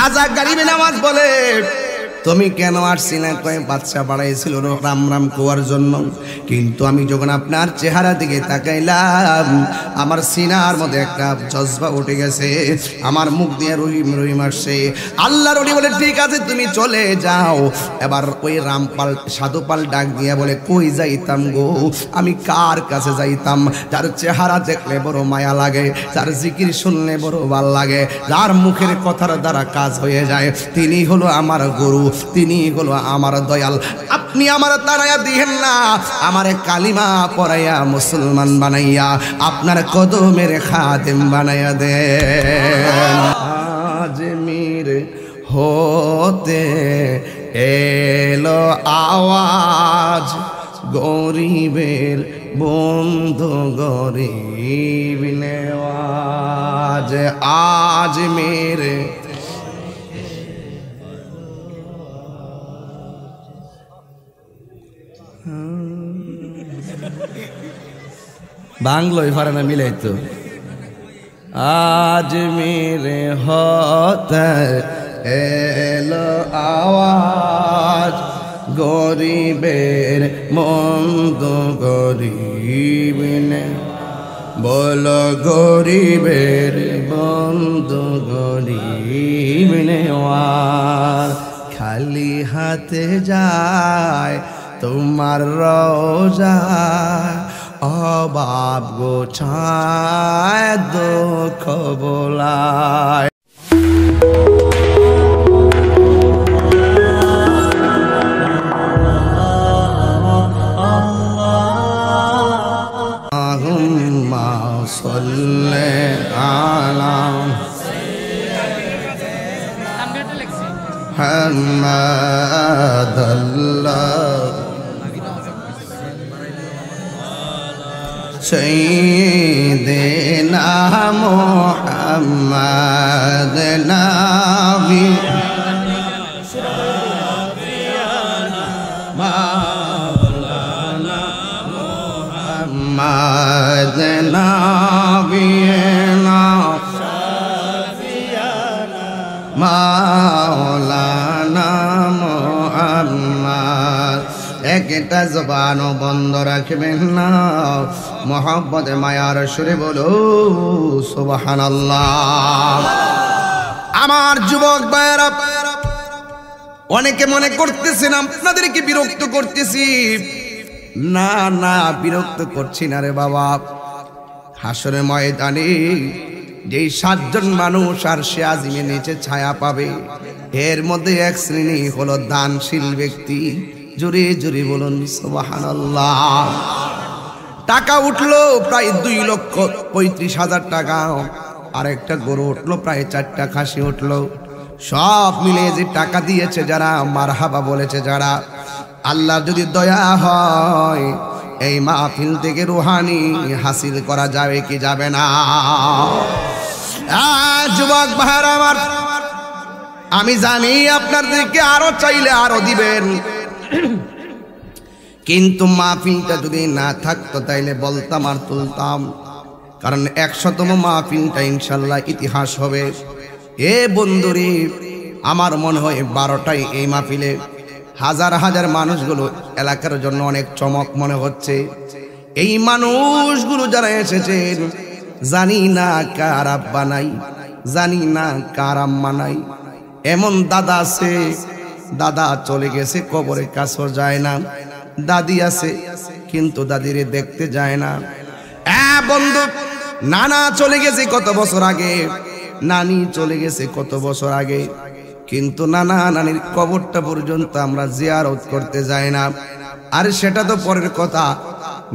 খাজা গরিব নওয়াজ বলে তুমি কেন আসছি না? কয় বাদশা বাড়াইছিল রাম রাম কোয়ার জন্য, কিন্তু আমি যখন আপনার চেহারা দিকে তাকাইলাম আমার সিনার মধ্যে একটা জজবা উঠে গেছে, আমার মুখ দিয়ে রহিম রহিম আসছে। আল্লাহর ওলি বলে ঠিক আছে তুমি চলে যাও। এবার ওই রামপাল সাধুপাল ডাক দিয়ে বলে কই যাইতাম গো, আমি কার কাছে যাইতাম? যার চেহারা দেখলে বড় মায়া লাগে, যার জিকির শুনলে বড় ভাল লাগে, যার মুখের কথার দ্বারা কাজ হয়ে যায়, তিনি হলো আমার গুরু, তিনি হলো আমার দয়াল। আপনি আমার তারায়া দিয়েন না, আমারে কালিমা পড়াইয়া মুসলমান বানাইয়া আপনার কদমের খাদেম বানাইয়া দেন। আজমির হতে এলো আওয়াজ, গরিবের বন্ধু গরিব নেওয়াজ। আজমির বাংলোয় পারে না মিলাইতো। আজ মেরে হতে এলো আওয়াজ, গরিবের মন্দ গরিব নে, বলো গরিবের বন্ধু গরিব নেওয়ার। খালি হাতে যায় তোমার রোজা, অভাব গোছায় দুঃখ বোলায়। আল্লাহুম্মা সাল্লি আলা মুহাম্মাদ سيدنا محمد نبي مولانا محمد نبينا مولانا محمد। একটা জবানও বন্ধ রাখবেন না, মোহাম্মদ মায়ার সুরে বলো সুবহানাল্লাহ। আমার যুবক ভাইরা, অনেকে মনে করতেছেন আপনাদেরকে বিরক্ত করতেছি। না না, বিরক্ত করছি না রে বাবা। হাসরের ময়দানে যেই 7 জন মানুষ আর সে আজিমের নিচে ছায়া পাবে, এর মধ্যে এক শ্রেণী হলো দানশীল ব্যক্তি। জোরে জোরে বলুন সুবহানাল্লাহ। টাকা উঠলো প্রায় 2,35,000 টাকা, আর একটা গরু উঠলো প্রায় 4টা খাসি উঠলো। সব মিলে যে টাকা দিয়েছে যারা, মারহাবা বলেছে যারা, আল্লাহ যদি দয়া হয় এই মাহফিল থেকে রুহানি হাসিল করা যাবে কি যাবে না? যুবক ভাইরা আমার, আমি জানি আপনাদেরকে আরো চাইলে আরো দিবেন, কিন্তু মাহফিলটা যদি না থাকতো তাইলে বলতাম আর তুলতাম। কারণ 100তম মাহফিলটা ইনশাল্লাহ ইতিহাস হবে। এ বন্ধুরে, আমার মনে হয় 12টায় এই মাহফিলে হাজার হাজার মানুষগুলো এলাকার জন্য অনেক চমক মনে হচ্ছে। এই মানুষগুলো যারা এসেছেন, জানি না কার আব্বা নাই, জানি না কার আম্মা নাই। এমন দাদা আছে, দাদা চলে গেছে, কবরে কাছেও যায় না। দাদি আছে, কিন্তু দাদিরে দেখতে যায় না। বন্ধু, নানা চলে গেছে কত বছর আগে, নানি চলে গেছে কত বছর আগে, কিন্তু নানা নানির কবরটা পর্যন্ত আমরা জিয়ারত করতে যাই না। আর সেটা তো পরের কথা,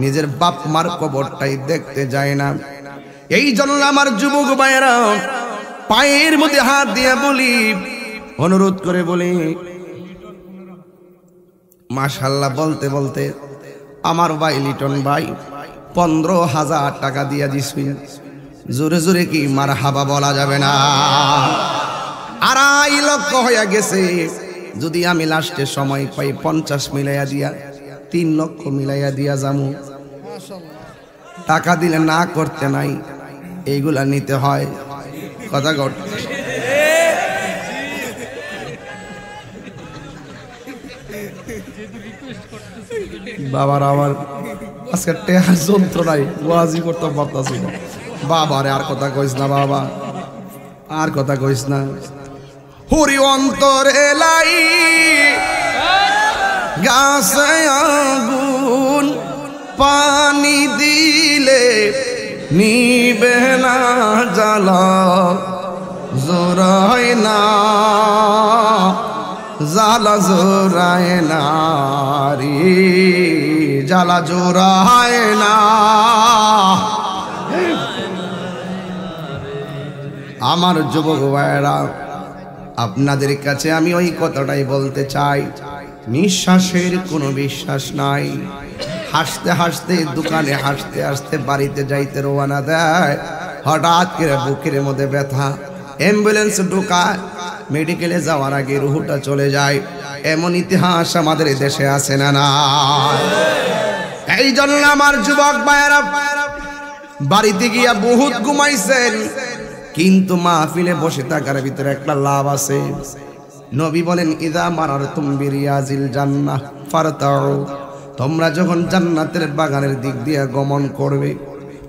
নিজের বাপ মার কবরটাই দেখতে যায় না। এই জন্য আমার যুবক ভাইয়েরা, পায়ের মধ্যে হাত দিয়ে বলি, অনুরোধ করে বলি, মাশাআল্লাহ বলতে বলতে আমার ভাই লিটন ভাই 15,000 টাকা দিয়া দিছি। জোরে জোরে কি মারহাবা বলা যাবে না? 2.5 লক্ষ হয়ে গেছে। যদি আমি লাস্টে সময় পাই 50 মিলাইয়া দিয়া 3 লক্ষ মিলাইয়া দিয়া যামু। টাকা দিলে না করতে নাই, এইগুলা নিতে হয়। কথা ঘট বাবার আমার আজকে টেহার যন্ত্রণায় ওয়াজি করতে পারতাছি না। বাবারে আর কথা কইস না বাবা, আর কথা কইস না। হরি অন্তরে লাই গাছে আগুন, পানি দিলে নিবে না জ্বালা, জোরায় না জ্বালা, জোরায় না রে জ্বালা, জোরায় না। আমার যুবক ভাইয়েরা, আপনাদের কাছে আমি ওই কথাটাই বলতে চাই, নিঃশ্বাসের কোনো বিশ্বাস নাই। হাসতে হাসতে দোকানে, হাসতে হাসতে বাড়িতে যাইতে রওনা দেয়, হঠাৎ করে বুকের মধ্যে ব্যথা, অ্যাম্বুলেন্স ঢোকায়, মেডিকেলে যাওয়ার আগে রুহুটা চলে যায়। এমন ইতিহাস আমাদের দেশে আছে না না? এই জন্য আমার যুবক ভাইয়েরা, বাড়িতে গিয়া বহুত ঘুমাইছেন, কিন্তু মাহফিলে বসে থাকার ভিতরে একটা লাভ আছে। নবী বলেন, ইদা মারারতুম বিরিয়াজিল জান্নাহ ফারতাউ, তোমরা যখন জান্নাতের বাগানের দিক দিয়ে গমন করবে,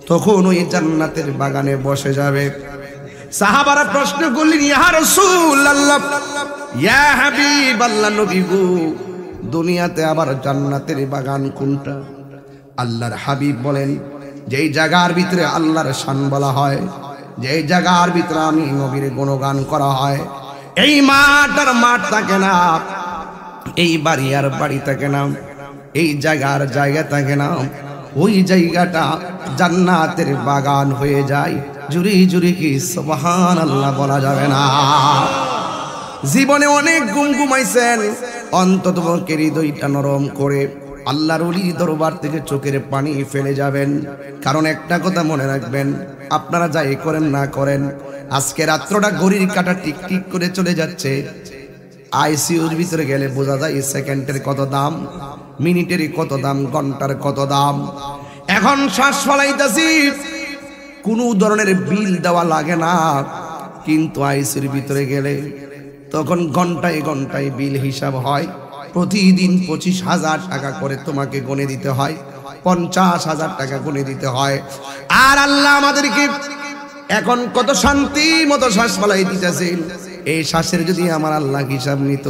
তখন ওই জান্নাতের বাগানে বসে যাবে। সাহাবারা প্রশ্ন করলেন, ইয়া রাসূলুল্লাহ, ইয়া হাবিবাল্লাহ, নবী গো, দুনিয়াতে আবার জান্নাতের বাগান কোনটা? আল্লাহর হাবিব বলেন, যেই জায়গার ভিতরে আল্লাহর শান বলা হয়, যেই জায়গার ভিতরে আমি নবীর গুণগান করা হয়, এই মাঠ আর মাঠ থাকে না, এই বাড়ি আর বাড়ি থাকে না, এই জায়গার জায়গা থাকে না, ওই জায়গাটা জান্নাতের বাগান হয়ে যায়। জুরি জুরি কি সুবহানাল্লাহ বলা যাবে না? জীবনে অনেক ঘুম ঘুমাইছেন, অন্তত পক্ষে হৃদয়টা নরম করে আল্লাহর ওলির দরবার থেকে চোখের পানি ফেলে যাবেন। কারণ একটা কথা মনে রাখবেন, আপনারা যাই করেন না করেন, আজকে রাত্রটা ঘড়ির কাঁটা টিক টিক করে চলে যাচ্ছে। আইসিইউর ভিতরে গেলে বোঝা যায় সেকেন্ডের কত দাম, মিনিটের কত দাম, ঘন্টার কত দাম। এখন শ্বাস ফলাইতেছি, কোনো ধরনের বিল দেওয়া লাগে না, কিন্তু আইসিইউর ভিতরে গেলে তখন ঘন্টায় ঘন্টায় বিল হিসাব হয়। প্রতিদিন 25,000 টাকা করে তোমাকে গুনে দিতে হয়, 50,000 টাকা গুনে দিতে হয়। আর আল্লাহ আমাদেরকে এখন কত শান্তি মতো শ্বাস ফলাই দিতেছেন। এই শ্বাসের যদি আমার আল্লাহ হিসাব নিত,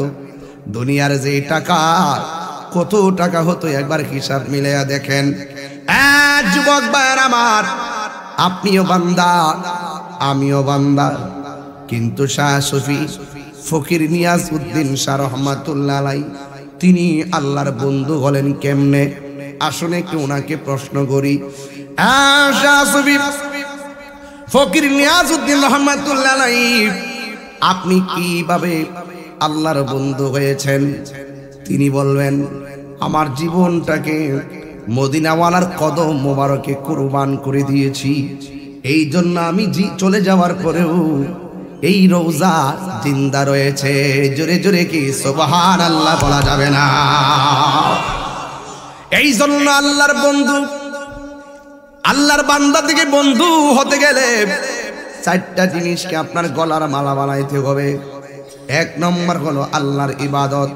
দুনিয়ার যে টাকা কত টাকা হতো একবার হিসাব মিলাইয়া দেখেন। যুবক ভাইয়ের আমার, আপনিও বান্দা, আমিও বান্দা, কিন্তু শাহ সুফি ফকির নিয়াজ উদ্দিন শাহ রহমাতুল্লাহ আলাইহি তিনি আল্লাহর বন্ধু হলেন কেমনে? আসলে একটু ওনাকে প্রশ্ন করি। শাহ সুফি ফকির নিয়াজ উদ্দিন রহমাতুল্লাহ আলাইহি আপনি কিভাবে আল্লাহর বন্ধু হয়েছেন? তিনি বলবেন, আমার জীবনটাকে মদিনাওয়ালার কদম মোবারকে কুরবান করে দিয়েছি। এই জন্য আমি চলে যাওয়ার পরেও এই রওজা জিন্দা রয়েছে। জোরে জোরে কি সুবহানাল্লাহ বলা যাবে না? এই জন্য আল্লাহর বন্ধু, আল্লাহর বান্দা থেকে বন্ধু হতে গেলে 4টা জিনিসকে আপনার গলার মালা বানাইতে হবে। 1 নম্বর হলো আল্লাহর ইবাদত,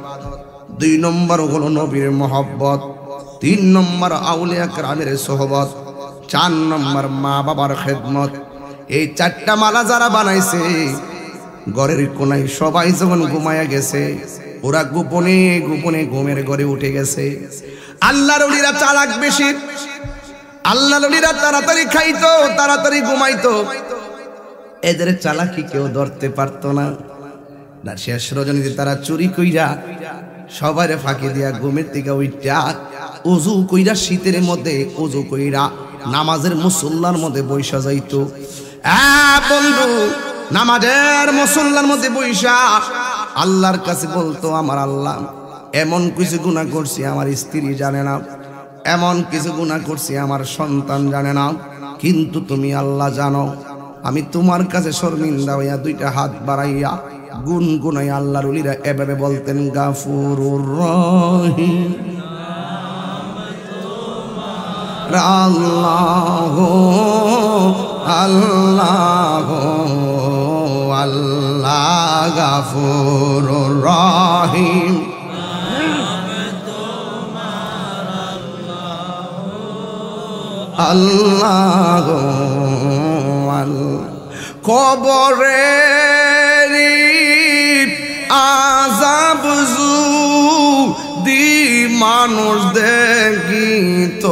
2 নম্বর হলো নবীর মহব্বত, 3 নম্বর আউলিয়া কেরামের সোহবত, 4 নম্বর মা বাবার খেদমত। এই 4টা মালা যারা বানাইছে, ঘরের কোনায় সবাই যখন ঘুমায়া গেছে, ওরা গোপনে গোপনে ঘুমের ঘরে উঠে গেছে। আল্লাহর ওলিরা চালাক বেশি, আল্লাহর ওলিরা তাড়াতাড়ি খাইতো, তাড়াতাড়ি ঘুমাইতো। এদের চালাকি কেউ ধরতে পারতো না। না শেষ রজনীতে তারা চুরি কইরা সবার ফাঁকি দিয়া ঘুমের থেকে উইটা ওযু কইরা, শীতের মধ্যে ওযু কইরা নামাজের মুসল্লার মধ্যে বৈশা যাইতো। বন্ধু, নামাজের মুসল্লার মধ্যে বৈশা আল্লাহর কাছে বলতো, আমার আল্লাহ, এমন কিছু গুনাহ করছি আমার স্ত্রী জানে না, এমন কিছু গুনাহ করছি আমার সন্তান জানে না, কিন্তু তুমি আল্লাহ জানো। আমি তোমার কাছে শর্মিন্দা হইয়া 2টা হাত বাড়াইয়া গুনগুনাই আল্লাহর ওলিরা এভাবে বলতেন, গাফুরুর রহিম, আল্লাহ আল্লাহ আল্লাহ গাফুরুর রহিম। আল্লাহ কবরে আযাব যদি মানুষ দেখিত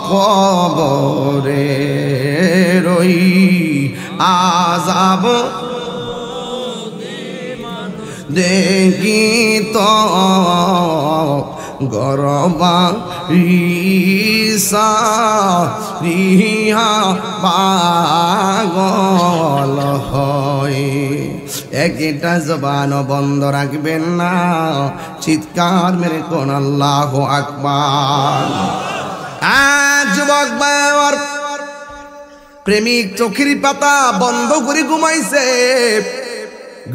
কবরে রই আযাব দেখিত গরবা রিসা রিহা পাগল হয়। একটা জবান বন্ধ রাখবেন না, চিৎকার মেরে কোন আল্লাহু আকবার। যুবক বাবার প্রেমিক চোখের পাতা বন্ধ করে ঘুমাইছে,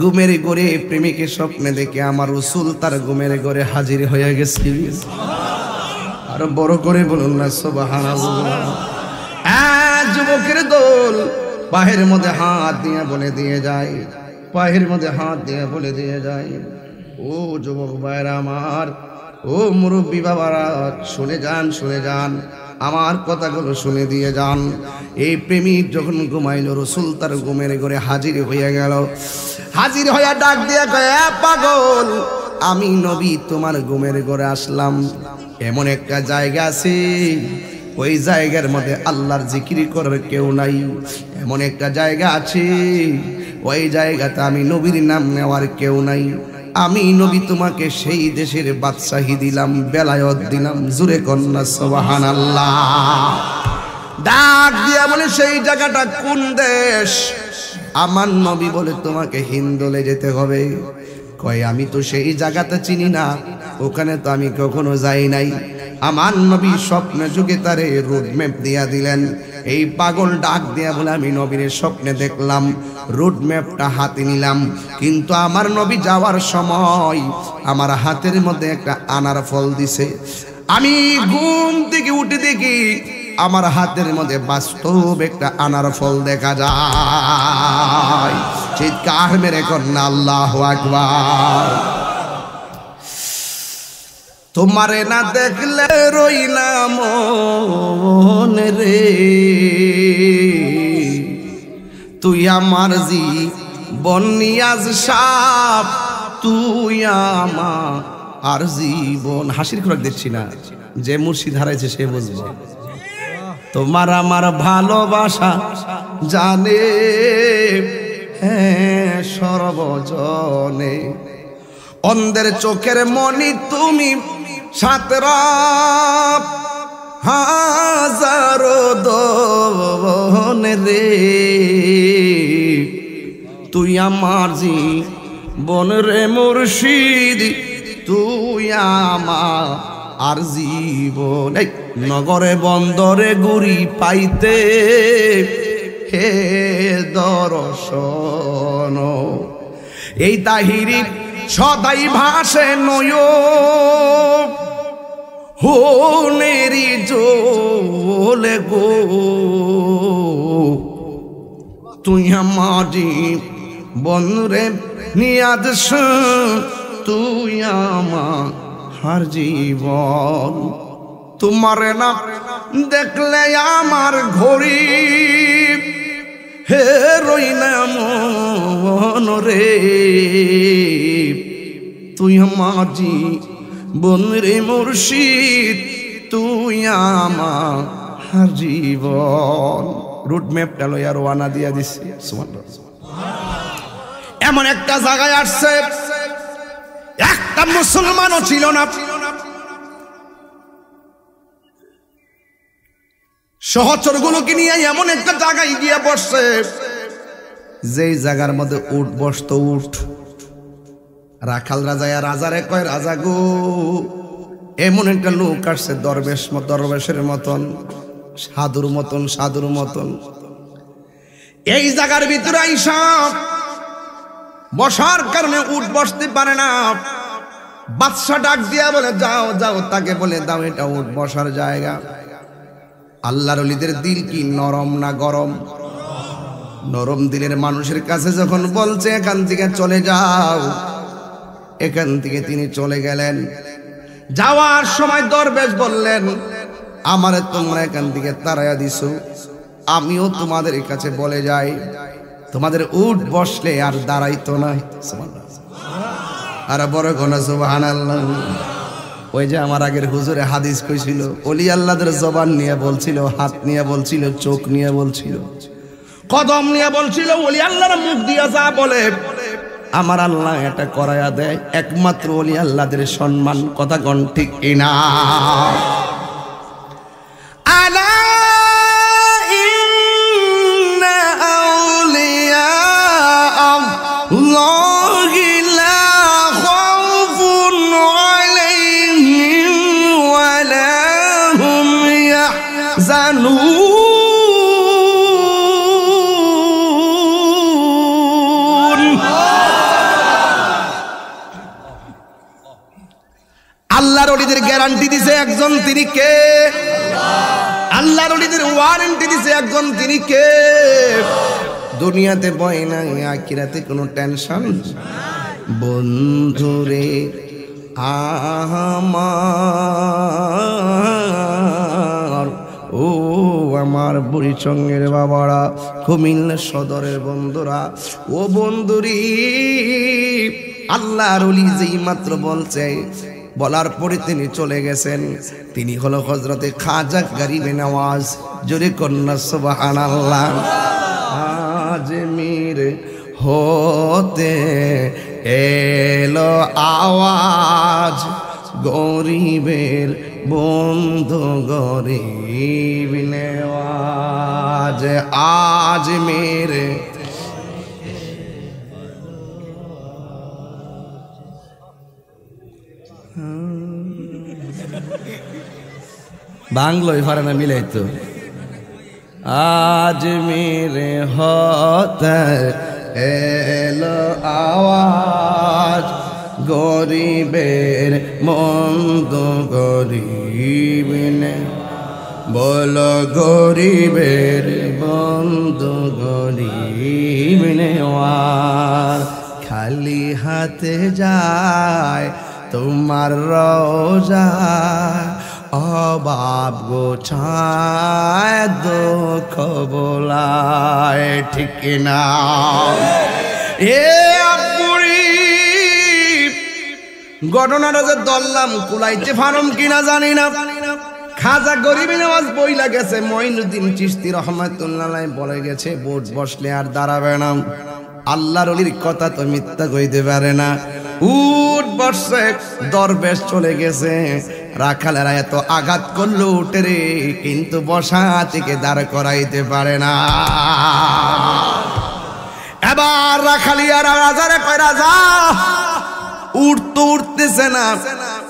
ঘুমের ঘরে প্রেমিকের স্বপ্নে দেখে আমার রাসূল তার ঘুমের ঘরে হাজির হয়ে গেছে। আর বড় করে বলুন না সুবহানাল্লাহ। যুবকের দল পায়ের মধ্যে হাত দিয়ে বলে দিয়ে যায়, পায়ের মধ্যে হাত দিয়ে বলে দিয়ে যায়, ও যুবক ভাইরা আমার, ও মুরব্বী বাবারা, শুনে যান শুনে যান, আমার কথাগুলো শুনে দিয়ে যান। এই প্রেমিক যখন ঘুমাইল, রাসূল তার ঘুমের ঘরে হাজির হয়ে গেল। হাজির হইয়া ডাক দিয়া কয়, পাগল, আমি নবী তোমার ঘুমের ঘরে আসলাম। এমন একটা জায়গা আছে, ওই জায়গার মধ্যে আল্লাহর জিকির করার কেউ নাই। এমন একটা জায়গা আছে, ওই জায়গাতে আমি নবীর নাম নেওয়ার কেউ নাই। আমি নবী তোমাকে সেই দেশের বাদশাহী দিলাম, বেলায়ত দিলাম। জোরে কন্যা সুবহানাল্লাহ। ডাক দিয়া বলে, সেই জায়গাটা কোন দেশ? আমার নবী বলে, তোমাকে হিন্দলে যেতে হবে। কয়, আমি তো সেই জায়গাটা চিনি না, ওখানে তো আমি কখনো যাই নাই। আমার নবী স্বপ্নে যুগে তারে রোড ম্যাপ দিয়া দিলেন। এই পাগল ডাক দিয়া বলে, আমি নবীর স্বপ্নে দেখলাম, রোড ম্যাপটা হাতে নিলাম, কিন্তু আমার নবী যাওয়ার সময় আমার হাতের মধ্যে একটা আনার ফল দিছে। আমি ঘুম থেকে উঠে দেখি আমার হাতের মধ্যে বাস্তব একটা আনার ফল দেখা যায়। চিৎকার মেরে কন্যা আল্লাহু আকবার। তোমারে না দেখলে রই না মন রে, তুই আমার জীবন নিয়াজ সাপ, তুই আমার জীবন। হাসির খোরাক দেখছি না, যে মুর্শিদ হারাইছে সে বুঝবে। তোমার আমার ভালোবাসা জানে সর্বজনে, অন্ধের চোখের মনি তুমি, সাতরা হাজারো দন রে, তুই আমার জীবন রে মুর্শিদ, তুই আমার আর জীবন। নগরে বন্দরে গুরি পাইতে হে দর্শন, এই তাহিরি সদাই ভাসে নয় হোনেরি জোলে গো, তুই আমার জীবন রে নিয়াদ, তুই আমার জীবন। তোমার না দেখলে আমার ঘড়ি হে রই না মন রে, তুই আমার জীবন রে মুর্শিদ, তুই আমার জীবন। রুট ম্যাপটা লইয়া রওনা দিয়া দিছি। এমন একটা জায়গায় আসছে, একটা মুসলমানও ছিল না। সহচরগুলোকে নিয়ে এমন একটা জায়গায় গিয়ে বসছে, যেই জায়গার মধ্যে উট বসতো। উট রাখাল রাজা রাজারে কয়, রাজা গো, এমন একটা লোক আসছে, দরবেশের মতন, সাধুর মতন, সাধুর মতন। এই জায়গার ভিতরে আইসা বসার কারণে উট বসতে পারে না। বাদশা ডাক দিয়া বলে, যাও যাও, তাকে বলে দাও এটা উট বসার জায়গা। আল্লাহর ওলিদের দিল কি নরম না গরম? নরম দিলের মানুষের কাছে যখন বলছে এখান থেকে চলে যাও, এখান থেকে তিনি চলে গেলেন। যাওয়ার সময় দরবেশ বললেন, আমারে তোমরা এখান থেকে তাড়াইয়া দিছো, আমিও তোমাদের কাছে বলে যাই, তোমাদের উট বসলে আর দাঁড়াইতো না। আর বড় কোন সুবহানাল্লাহ। ওই যে আমার আগের হুজুরে হাদিস কইছিল, ওলি আল্লাহদের জবান নিয়ে বলছিল, হাত নিয়ে বলছিল, চোখ নিয়ে বলছিল, কদম নিয়ে বলছিল, ওলি আল্লাহর মুখ দিয়া যা বলে আমার আল্লাহ এটা করায়া দেয়। একমাত্র ওলি আল্লাহদের সম্মান। কথা কোন ঠিক কিনা? আলা ইন্না আউলিয়া আল্লাহি লা খাউফুন আলাইহিম ওয়া লা হুম ইয়াহজানুন। আল্লাহর ওলিদের গ্যারান্টি দিছে একজন, তিনি কে? আল্লাহর ওলিদের ওয়ারেন্টি দিছে একজন, তিনি কে? দুনিয়াতে ভয় নাই, আখিরাতে কোনো টেনশন। বন্ধুরে আমার, ও আমার বুড়িচঙ্গের বাবারা, কুমিল্লা সদরের বন্ধুরা, ও বন্ধুরি, আল্লাহর ওলি যেই মাত্র বলছে, বলার পরে তিনি চলে গেছেন। তিনি হলো হযরতে খাজা গরিবে নওয়াজ। জোরে কন্যা সুবহানাল্লাহ। আজমির হতে এলো আওয়াজ, গরিবের বন্ধু গরিব নেওয়াজ। আজমির বাংলোই পারে না মিলাইতো। আজ মেরে হতে এলো আওয়াজ, গরিবের মন্দ গরিব নে, বলো গরিবের বন্ধু গরিব নেওয়ার। খালি হাতে যায় তোমার রোজা, অভাব গোছায় দুঃখ বোলায়। ঠিক না? এ আপুরি ঘটনাটা যে দললাম কুলাইতে ফারম কিনা জানি না। খাজা গরিবে নওয়াজ বইলা গেছে, মঈনুদ্দিন চিশতি রহমাতুল্লাহ আলাইহি বলে গেছে, বোট বসলে আর দাঁড়াবে না। আল্লাহর ওলির কথা তো মিথ্যা কইতে পারে না। উট বসছে, দরবেশ চলে গেছে, রাখালেরা এত আঘাত করলো উঠে রে, কিন্তু বসা থেকে দাঁড় করাইতে পারে না। এবার রাখালিয়ারা রাজারে কয়, রাজা উঠ তো উঠতেছে না।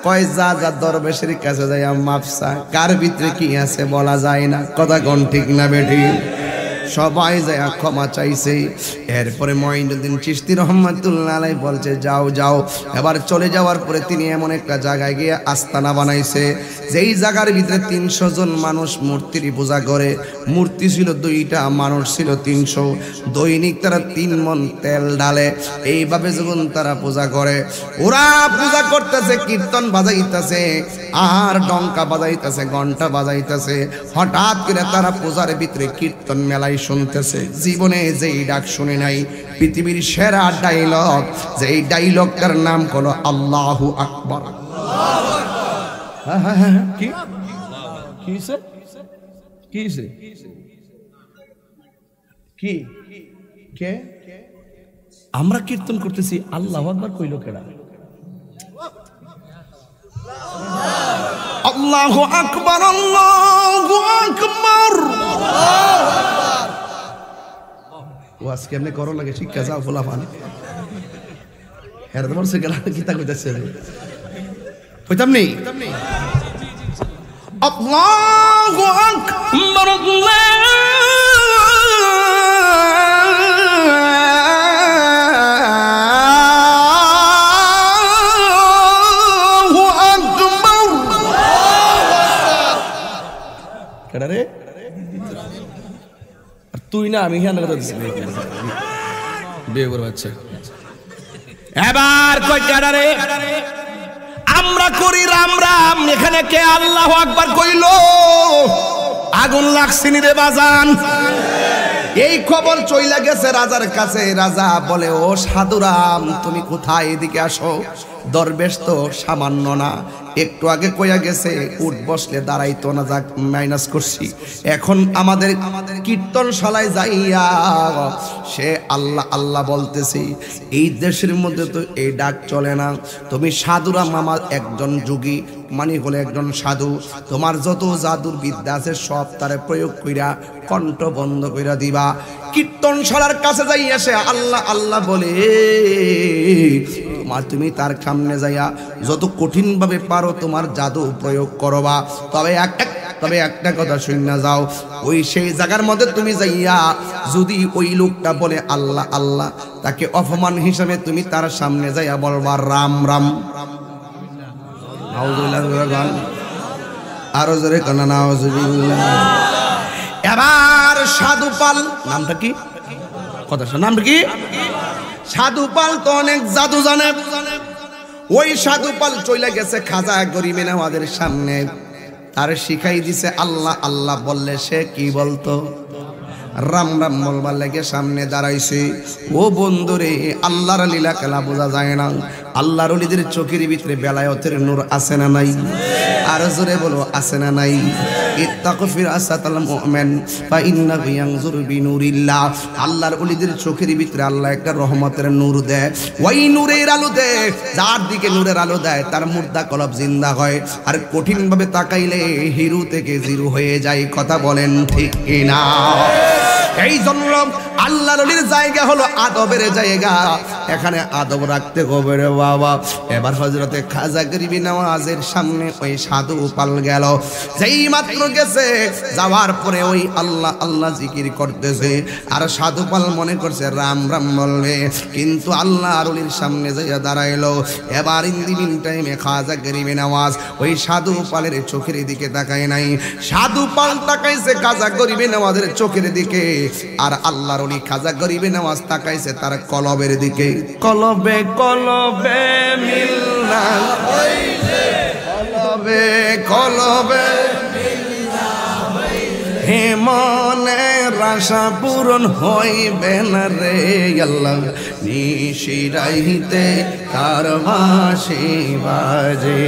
কয় যা যা দরবেশের কাছে যাই মাপসা, কার ভিতরে কি আছে বলা যায় না। কথা কোন ঠিক না বেটি? সবাই যায় ক্ষমা চাইছে। এরপরে মঈনুদ্দিন চিশতি রহমাতুল্লাহ আলাইহি বলছে, যাও যাও। এবার চলে যাওয়ার পরে তিনি এমন একটা জায়গায় গিয়ে আস্তানা বানাইছে, যেই জায়গার ভিতরে 300 জন মানুষ মূর্তির পূজা করে। মূর্তি ছিল 2টা, মানুষ ছিল 300। দৈনিক তারা 3 মণ তেল ঢালে। এইভাবে যখন তারা পূজা করে, ওরা পূজা করতেছে, কীর্তন বাজাইতেছে, আর ডঙ্কা বাজাইতেছে, ঘন্টা বাজাইতেছে। হঠাৎ করে তারা পূজার ভিতরে কীর্তন মেলাই শুনতেছে। জীবনে যেই ডাক শুনে নাই, পৃথিবীর সেরা ডায়লগ, যেই ডায়লগটার নাম হলো আল্লাহু আকবার। কি কিছে কিছে কি কে? আমরা কীর্তন করতেছি, আল্লাহু আকবার কইলো কেডা? আল্লাহু আকবার, আল্লাহু আকবার। ওয়াজ কেমনে করো লাগে শিক্ষা যাও ফোলা পান। এর তোমার সে গেলা কিতা কইতাছে কইতাম নেই। আল্লাহু আকবার, আল্লাহু আকবার। কেডা রে? তুই না আমি কেন কথা দিছি বিয়ে করব? আচ্ছা এবার কই কেডা রে? আমরা করি রাম রাম, এখানে কে আল্লাহু আকবার কইল? আগুন লাগছিনি রে বাজান। এই খবর চইলা গেছে রাজার কাছে। রাজা বলে, ও সাধুরাম তুমি কোথায়, এদিকে আসো। দরবেশ তো সামান্য না, একটু আগে কইয়া গেছে উঠ বসলে দাঁড়াইতো না, যাক মাইনাস করছি। এখন আমাদের কীর্তনশালায় যাইয়া সে আল্লাহ আল্লাহ বলতেছি। এই দেশের মধ্যে তো এই ডাক চলে না। তুমি সাধুরাম আমার একজন যোগী, মানে হলে একজন সাধু। তোমার যত জাদুর বিদ্যা আছে সব তারে প্রয়োগ কইরা কণ্ঠ বন্ধ কইরা দিবা। কীর্তনশালার কাছে যাইয়া সে আল্লাহ আল্লাহ বলে। তোমার তুমি তার সামনে যাইয়া যত কঠিন ভাবে পারো তোমার জাদু প্রয়োগ করবা। তবে একটা কথা শুনে যাও, ওই সেই জায়গার মধ্যে তুমি যাইয়া যদি ওই লোকটা বলে আল্লাহ আল্লাহ, তাকে অপমান হিসাবে তুমি তার সামনে যাইয়া বলবা রাম রাম। আরো জোরে কানা নাউজুবিল্লাহ। এবার সাধুপাল, নামটা কি কথা, নামটা কি? সাধুপাল তো অনেক জাদু জানে। ওই সাধুপাল চলে গেছে খাজা গরিবে নওয়াজের সামনে, তার শিখাই দিছে আল্লাহ আল্লাহ বললে সে কি বলতো? রাম রাম বলবার লেগে সামনে দাঁড়াইছে। ও বন্ধুরে, আল্লাহর লীলা খেলা বোঝা যায় না। আল্লাহর ওলিদের চোখের ভিতরে বেলায়েতের নূর আছে না নাই? আর জোরে বলো আছে না নাই? ইত্তাকু ফিরাসাতাল মুমিন ফা ইন্নাহু ইয়ানজুরু বিনুরিল্লাহ। আল্লাহর ওলিদের চোখের ভিতরে আল্লাহ একটা রহমতের নূর দেয়। ওই নূরের আলো দেয়, যার দিকে নূরের আলো দেয় তার মুর্দা কলব জিন্দা হয়, আর কঠিন ভাবে তাকাইলে হিরো থেকে জিরো হয়ে যায়। কথা বলেন ঠিক কিনা? এই জন্য আল্লাহর ওলির জায়গা হলো আদবের জায়গা, এখানে আদব রাখতে হবে রে বাবা। এবার হযরতে খাজা গরিবে নওয়াজের সামনে ওই সাধু পাল গেল। যেই মাত্র গেছে, যাওয়ার পরে ওই আল্লাহ আল্লাহ জিকির করতেছে, আর সাধু পাল মনে করছে রাম রাম বলবে, কিন্তু আল্লাহর ওলির সামনে যাইয়া দাঁড়াইলো। এবার ইন টাইমে খাজা গরিবে নওয়াজ ওই সাধু পালের চোখের দিকে তাকায় নাই, সাধু পাল তাকাইছে খাজা গরিবে নওয়াজের চোখের দিকে, আর আল্লাহর ওলি খাজা গরিবে নওয়াজ তাকাইছে তার কলবের দিকে। কলবে কলবে মিলনা হইছে, কলবে কলবে মিলনা হইছে, হে মনের আশা পূরণ হইবে না রে আল্লাহ, নিশিরাইতে তার বাঁশি বাজে।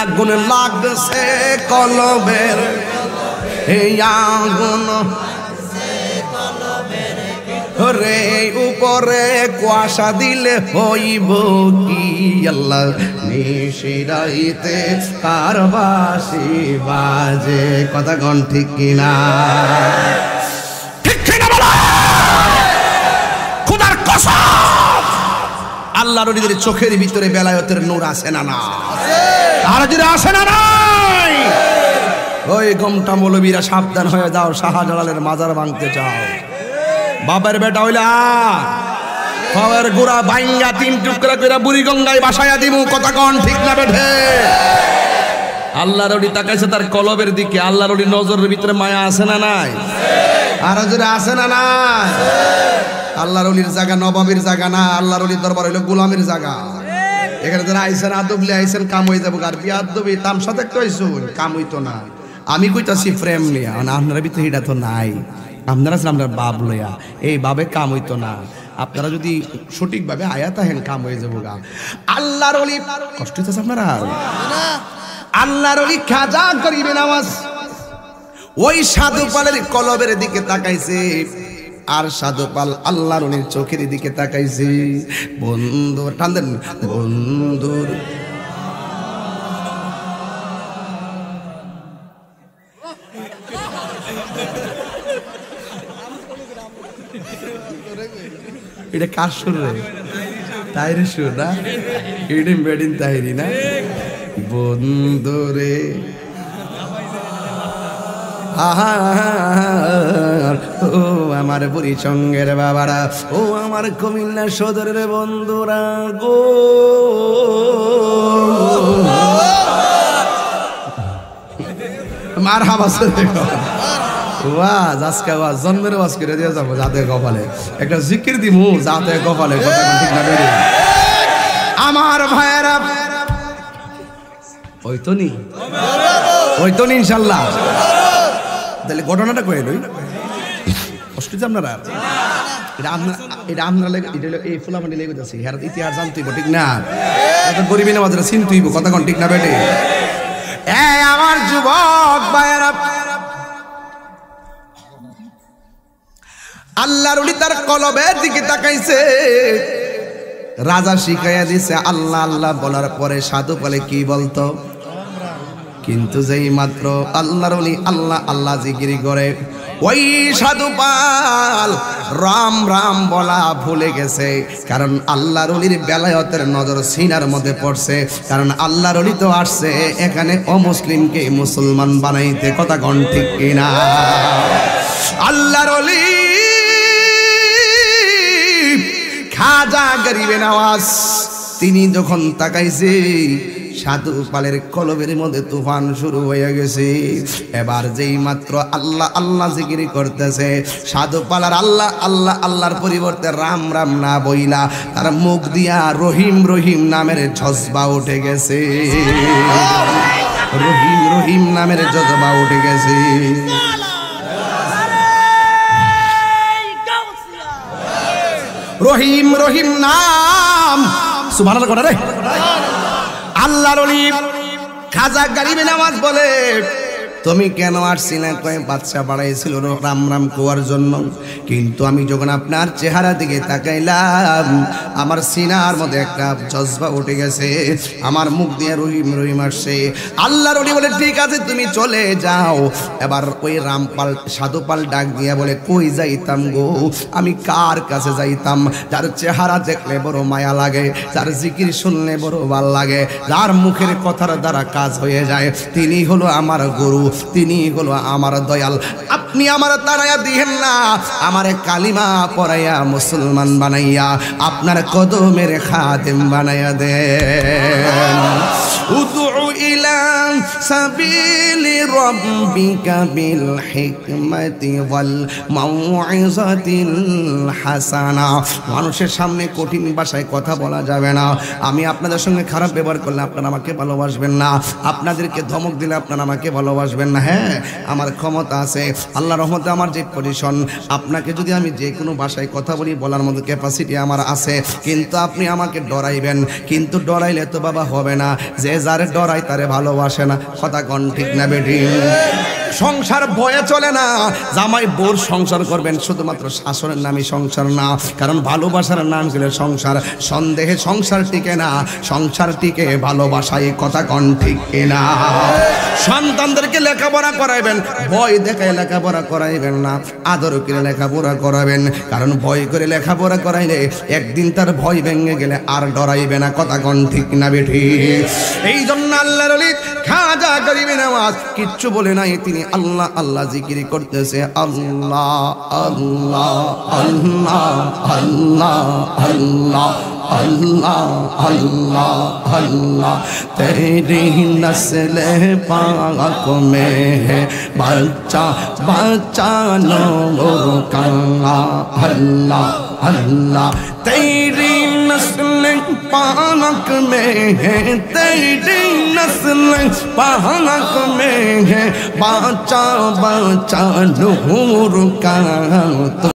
আগুন লাগছে কলবের, হে আগুন রে উপরে কুয়াশা দিলে হইব কি আল্লাহ, নিশিরাইতে কার বাঁশি বাজে। কথা গণ ঠিক কিনা? ঠিক কিনা বলো? খোদার কসম, আল্লাহর ওলিদের চোখের ভিতরে বেলায়েতের নূর আছে না না? আর যদি আসে না নাই, ওই গমটা মৌলবীরা সাবধান হয়ে যাও, শাহজালালের মাজার ভাঙতে চাও। বাবার বেটা হইলা পাওয়ার গোড়া ভাঙ্গা তিন টুকরা করে বুড়ি গঙ্গায় বাসায়া দিমু। কথা কন ঠিক না বেঠে? আল্লাহর ওলি তাকাইছে তার কলবের দিকে। আল্লাহর ওলি নজরের ভিতরে মায়া আছে না নাই? আর যদি আছে না নাই? আল্লাহর ওলির জায়গা নবাবের জায়গা না, আল্লাহর ওলির দরবার হইলো গোলামের জায়গা। এখানে যারা আইছেন আদবলি আইছেন কাম হয়ে যাবো, আর বিয়াদবি তামসা দেখতে হইছুন, কাম হইতো না। আমি কইতাছি প্রেম নিয়া, আপনার ভিতরে এটা তো নাই। আপনারা আপনার বাপ লইয়া এই বাবে কাম হইতো না। আপনারা যদি সঠিকভাবে আয়াত আহেন কাম হয়ে যাবো গা। আল্লাহর ওলি কষ্ট হইতেছে আপনারা? আল্লাহর ওলি খাজা গরিবে নওয়াজ ওই সাধু পালের কলবের দিকে তাকাইছে, আর সাধু পাল আল্লাহর ওলির চোখের দিকে তাকাইছে। বন্ধু টান বন্ধুর এটা কার সুর রে? তাইরে সুর না? এটা বেডিন তাইরি না? বন্ধুরে ও আমার বুড়ি সঙ্গের বাবারা, ও আমার কুমিল্লা সদরের বন্ধুরা গো, মার হাবাস ওয়াজ আজকে ওয়াজ জন্মের ওয়াজ করে দিয়ে যাবো যাতে কপালে একটা জিকির দিমু, যাতে কপালে। কথা ঠিক না বেরিয়ে আমার ভাইয়েরা, হয়তো নি ইনশাল্লাহ। তাহলে ঘটনাটা কয়ে লই, অসুবিধা আপনারা এটা আপনারা এই ফুলামানি লেগে যাচ্ছে, হ্যাঁ ইতিহাস জানতেইব, ঠিক না? গরিবী নামাজরা চিনতেইব, কথা কোন ঠিক না বেটে? আমার যুবক ভাইয়েরা, আল্লাহর ওলি তার কলবের দিকে তাকাইছে, রাজা শিখাইয়া দিছে আল্লাহ আল্লাহ বলার পরে সাধু বলে কি বলতো, কিন্তু যেই মাত্র আল্লাহর ওলি আল্লাহ আল্লাহ জিকির করে ওই সাধু পাল রাম রাম বলা ভুলে গেছে। কারণ আল্লাহর ওলির বেলায়েতের নজর সিনার মধ্যে পড়ছে, কারণ আল্লাহর ওলি তো আসছে এখানে অমুসলিমকে মুসলমান বানাইতে, কথা কোন ঠিক কিনা? আল্লাহর ওলি খাজা গরিবে নওয়াজ তিনি যখন তাকাইছে, সাধু পালের কলবের মধ্যে তুফান শুরু হয়ে গেছে। এবার যেই মাত্র আল্লাহ আল্লাহ জিকির করতেছে, সাধু পালার আল্লাহ আল্লাহ আল্লাহর পরিবর্তে রাম রাম না বইলা তার মুখ দিয়া রহিম রহিম নামের জজবা উঠে গেছে, রহিম রহিম নামের জজবা উঠে গেছে। রহিম রহিম নাম সুবহানাল্লাহ করে রে। আল্লাহর ওলি খাজা গরিবে নওয়াজ বলে তুমি কেন আসছি না? কয় বাদশা বাড়াইছিল রাম রাম কোয়ার জন্য, কিন্তু আমি যখন আপনার চেহারা দিকে তাকাইলাম আমার সিনার মধ্যে একটা জজবা উঠে গেছে, আমার মুখ দিয়ে রহিম রহিম আসছে। আল্লাহর ওলি বলে ঠিক আছে তুমি চলে যাও। এবার ওই রামপাল সাধুপাল ডাক দিয়া বলে কই যাইতাম গো, আমি কার কাছে যাইতাম? যার চেহারা দেখলে বড় মায়া লাগে, যার জিকির শুনলে বড় ভাল লাগে, যার মুখের কথার দ্বারা কাজ হয়ে যায়, তিনি হলো আমার গুরু, তিনি হলো আমার দয়াল। আপনি আমার তারাইয়া দিয়েন না, আমারে কালিমা পড়াইয়া মুসলমান বানাইয়া আপনার কদমের খাদেম বানাইয়া দেন। উদউ ইলা সাবিলি রাব্বিকা বিল হিকমাতি ওয়াল মাউইযাতিল হাসানা। মানুষের সামনে কঠিন ভাষায় কথা বলা যাবে না। আমি আপনাদের সঙ্গে খারাপ ব্যবহার করলে আপনারা আমাকে ভালোবাসবেন না, আপনাদেরকে ধমক দিলে আপনারা আমাকে ভালোবাসবেন না। হ্যাঁ আমার ক্ষমতা আছে, আল্লাহর রহমতে আমার যে পজিশন, আপনাকে যদি আমি যে কোনো ভাষায় কথা বলি বলার মতো ক্যাপাসিটি আমার আছে, কিন্তু আপনি আমাকে ডরাইবেন, কিন্তু ডরাইলে তো বাবা হবে না, যে যারে ডরাই তারে ভালোবাসে না, কথা কোন ঠিক না বেটি? সংসার ভয়ে চলে না, জামাই বোর সংসার করবেন শুধুমাত্র শাসনের নামে সংসার না, কারণ ভালোবাসার নাম ছিল সংসার। সন্দেহে সংসার টিকে না, সংসার টিকে ভালোবাসায়, কথা কোন ঠিক কিনা? সন্তানদেরকে লেখাপড়া করাইবেন, ভয় দেখায় লেখাপড়া করাইবেন না, আদর করে লেখাপড়া করাবেন, কারণ ভয় করে লেখাপড়া করাইলে একদিন তার ভয় ভেঙে গেলে আর ডরাইবে না, কথা কোন ঠিক না বেঠি? এই জন্য আল্লাহর ওলি খাজা গরিবে নওয়াজ কিচ্ছু বলে নাই, তিনি আল্লাহ আল্লাহ জিকির করতেছে, আল্লাহ আল্লাহ আল্লাহ আল্লাহ আল্লাহ अल्लाह अल्लाह अल्लाह तेरी नस्ल पाक में है बच्चा बच्चा नूर का अल्लाह अल्लाह तेरी नस्ल पाक में है, तेरी नस्ल पाक में है बच्चा बच्चा नूर का।